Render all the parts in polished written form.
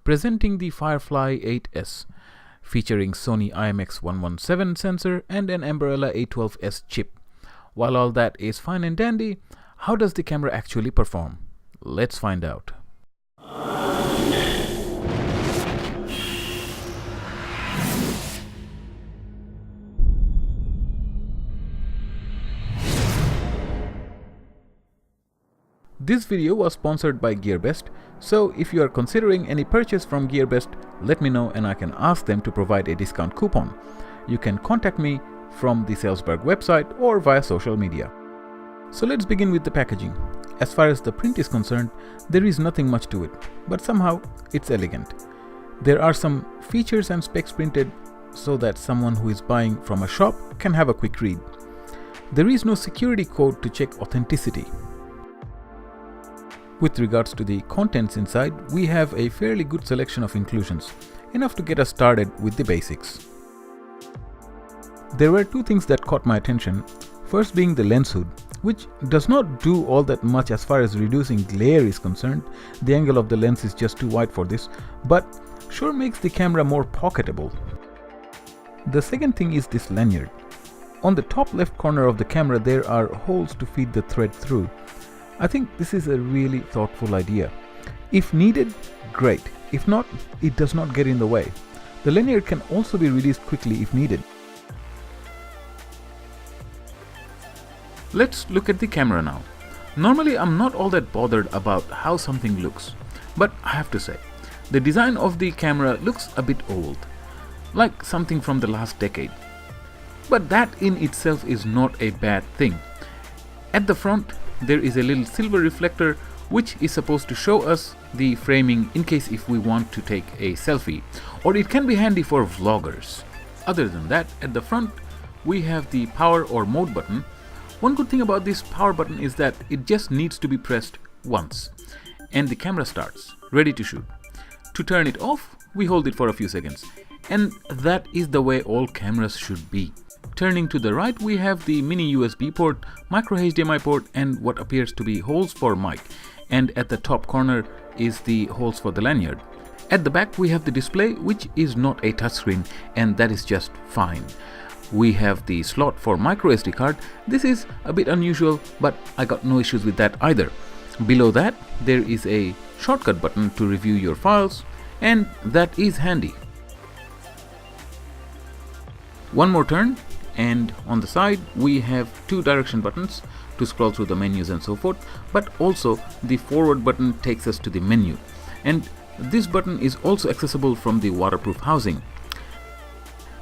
presenting the Firefly 8S, featuring Sony IMX117 sensor and an Ambarella A12S chip. While all that is fine and dandy, how does the camera actually perform? Let's find out. This video was sponsored by GearBest, so if you are considering any purchase from GearBest, let me know and I can ask them to provide a discount coupon. You can contact me from the Salzburg website or via social media. So let's begin with the packaging. As far as the print is concerned, there is nothing much to it, but somehow it's elegant. There are some features and specs printed so that someone who is buying from a shop can have a quick read. There is no security code to check authenticity. With regards to the contents inside, we have a fairly good selection of inclusions, enough to get us started with the basics. There were two things that caught my attention, first being the lens hood, which does not do all that much as far as reducing glare is concerned. The angle of the lens is just too wide for this, but sure makes the camera more pocketable. The second thing is this lanyard. On the top left corner of the camera there are holes to feed the thread through. I think this is a really thoughtful idea. If needed, great. If not, it does not get in the way. The lanyard can also be released quickly if needed. Let's look at the camera now. Normally I'm not all that bothered about how something looks, but I have to say, the design of the camera looks a bit old, like something from the last decade. But that in itself is not a bad thing. At the front, there is a little silver reflector which is supposed to show us the framing in case if we want to take a selfie, or it can be handy for vloggers. Other than that, at the front we have the power or mode button. One good thing about this power button is that it just needs to be pressed once and the camera starts, ready to shoot. To turn it off, we hold it for a few seconds, and that is the way all cameras should be. Turning to the right, we have the mini USB port, micro HDMI port, and what appears to be holes for mic. And at the top corner is the holes for the lanyard. At the back we have the display, which is not a touchscreen, and that is just fine. We have the slot for micro SD card. This is a bit unusual, but I got no issues with that either. Below that there is a shortcut button to review your files, and that is handy. One more turn, and on the side we have two direction buttons to scroll through the menus and so forth, but also the forward button takes us to the menu, and this button is also accessible from the waterproof housing.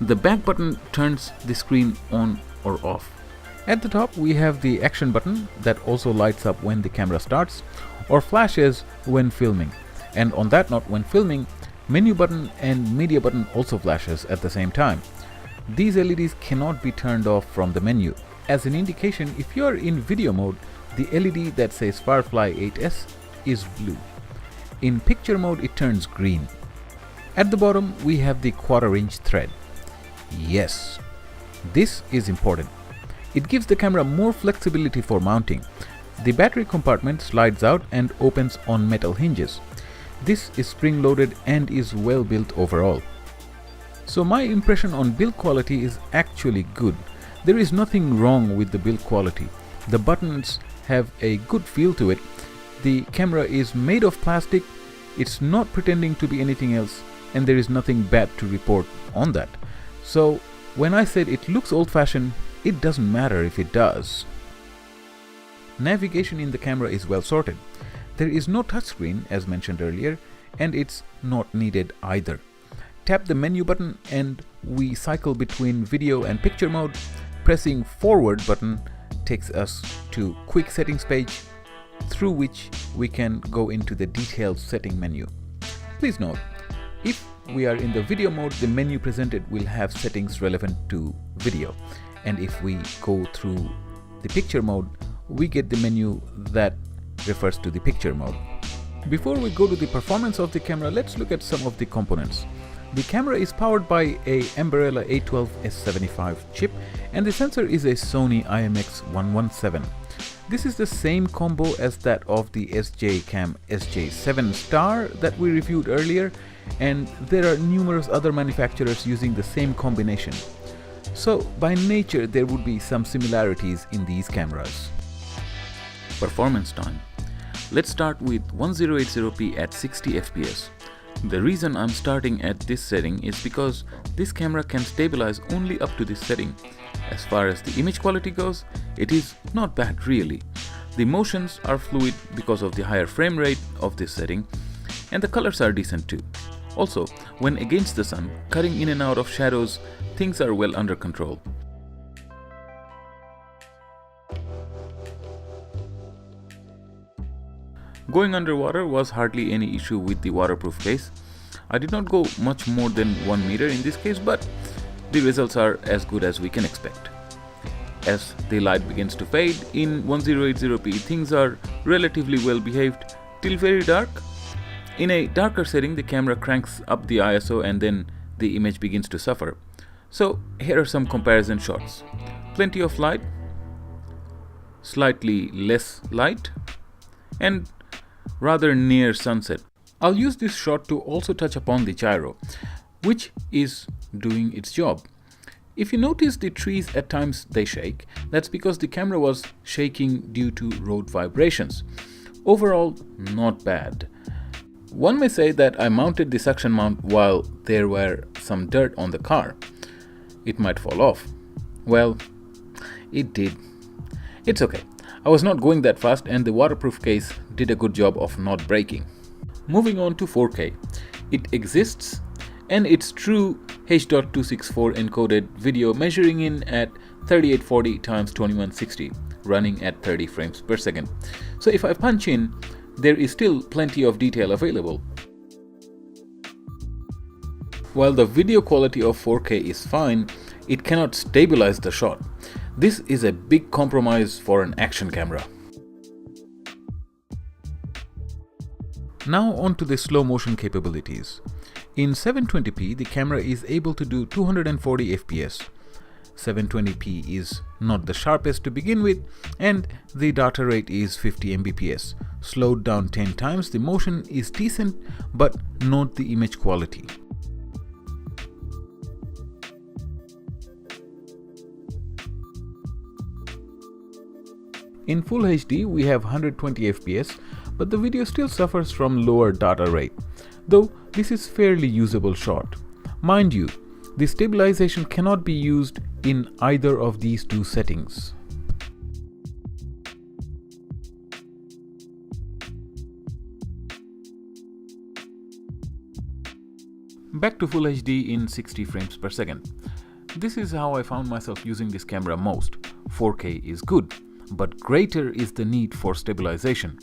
The back button turns the screen on or off. At the top we have the action button that also lights up when the camera starts or flashes when filming, and on that note, when filming, menu button and media button also flashes at the same time. These LEDs cannot be turned off from the menu. As an indication, if you are in video mode, the LED that says Firefly 8S is blue. In picture mode it turns green. At the bottom we have the 1/4 inch thread. Yes, this is important. It gives the camera more flexibility for mounting. The battery compartment slides out and opens on metal hinges. This is spring loaded and is well built overall. So my impression on build quality is actually good. There is nothing wrong with the build quality. The buttons have a good feel to it. The camera is made of plastic. It's not pretending to be anything else, and there is nothing bad to report on that. So when I said it looks old-fashioned, it doesn't matter if it does. Navigation in the camera is well sorted. There is no touchscreen as mentioned earlier, and it's not needed either. Tap the menu button and we cycle between video and picture mode. Pressing forward button takes us to quick settings page, through which we can go into the detailed setting menu. Please note, if we are in the video mode, the menu presented will have settings relevant to video, and if we go through the picture mode, we get the menu that refers to the picture mode. Before we go to the performance of the camera, let's look at some of the components. The camera is powered by a Ambarella A12S75 chip, and the sensor is a Sony IMX117. This is the same combo as that of the SJ-Cam SJ7 Star that we reviewed earlier, and there are numerous other manufacturers using the same combination. So by nature there would be some similarities in these cameras. Performance time. Let's start with 1080p at 60 fps. The reason I'm starting at this setting is because this camera can stabilize only up to this setting. As far as the image quality goes, it is not bad really. The motions are fluid because of the higher frame rate of this setting, and the colors are decent too. Also, when against the sun, cutting in and out of shadows, things are well under control. Going underwater was hardly any issue with the waterproof case. I did not go much more than 1 meter in this case, but the results are as good as we can expect. As the light begins to fade, in 1080p things are relatively well behaved till very dark. In a darker setting, the camera cranks up the ISO and then the image begins to suffer. So here are some comparison shots. Plenty of light, slightly less light, and rather near sunset. I'll use this shot to also touch upon the gyro, which is doing its job. If you notice the trees at times they shake, that's because the camera was shaking due to road vibrations. Overall, not bad. One may say that I mounted the suction mount while there were some dirt on the car. It might fall off. Well, it did. It's okay. I was not going that fast and the waterproof case did a good job of not breaking. Moving on to 4K. It exists, and it's true H.264 encoded video measuring in at 3840 x 2160, running at 30 frames per second. So if I punch in, there is still plenty of detail available. While the video quality of 4K is fine, it cannot stabilize the shot. This is a big compromise for an action camera. Now on to the slow motion capabilities. In 720p, the camera is able to do 240 fps. 720p is not the sharpest to begin with, and the data rate is 50 mbps. Slowed down 10 times, the motion is decent, but not the image quality. In Full HD, we have 120 fps, but the video still suffers from lower data rate, though this is fairly usable shot. Mind you, the stabilization cannot be used in either of these two settings. Back to Full HD in 60 frames per second. This is how I found myself using this camera most. 4K is good, but greater is the need for stabilization.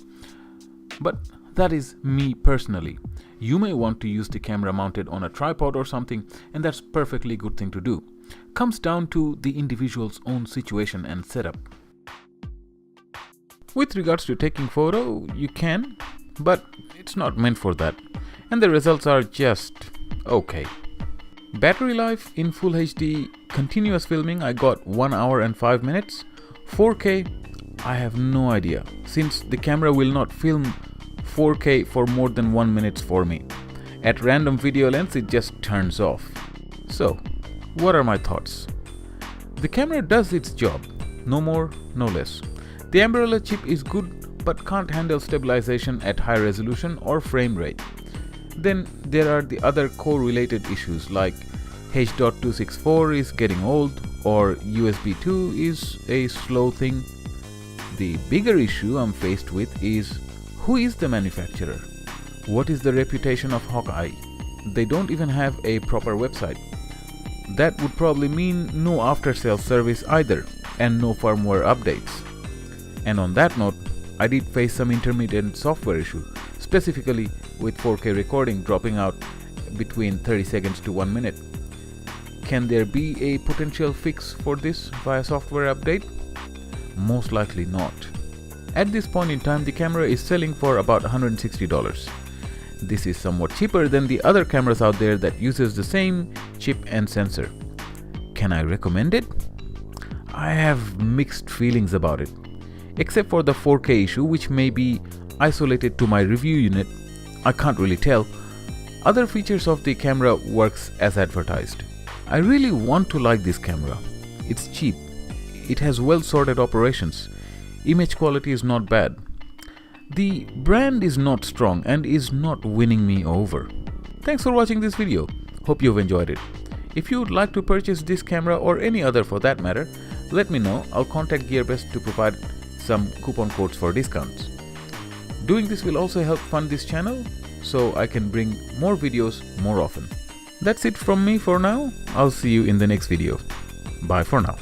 But that is me personally. You may want to use the camera mounted on a tripod or something, and that's perfectly good thing to do. Comes down to the individual's own situation and setup. With regards to taking photo, you can, but it's not meant for that, and the results are just okay. Battery life in Full HD continuous filming, I got 1 hour and 5 minutes. 4K, I have no idea, since the camera will not film 4K for more than 1 minute for me. At random video lengths, it just turns off. So, what are my thoughts? The camera does its job, no more, no less. The umbrella chip is good, but can't handle stabilization at high resolution or frame rate. Then there are the other core related issues like H.264 is getting old or USB 2 is a slow thing. The bigger issue I'm faced with is, who is the manufacturer? What is the reputation of HawKeye? They don't even have a proper website. That would probably mean no after-sales service either, and no firmware updates. And on that note, I did face some intermittent software issue, specifically with 4K recording dropping out between 30 seconds to 1 minute. Can there be a potential fix for this via software update? Most likely not. At this point in time, the camera is selling for about $160. This is somewhat cheaper than the other cameras out there that uses the same chip and sensor. Can I recommend it? I have mixed feelings about it. Except for the 4K issue, which may be isolated to my review unit, I can't really tell. Other features of the camera works as advertised. I really want to like this camera. It's cheap. It has well sorted operations. Image quality is not bad. The brand is not strong and is not winning me over. Thanks for watching this video. Hope you've enjoyed it. If you would like to purchase this camera or any other for that matter, let me know. I'll contact GearBest to provide some coupon codes for discounts. Doing this will also help fund this channel so I can bring more videos more often. That's it from me for now. I'll see you in the next video. Bye for now.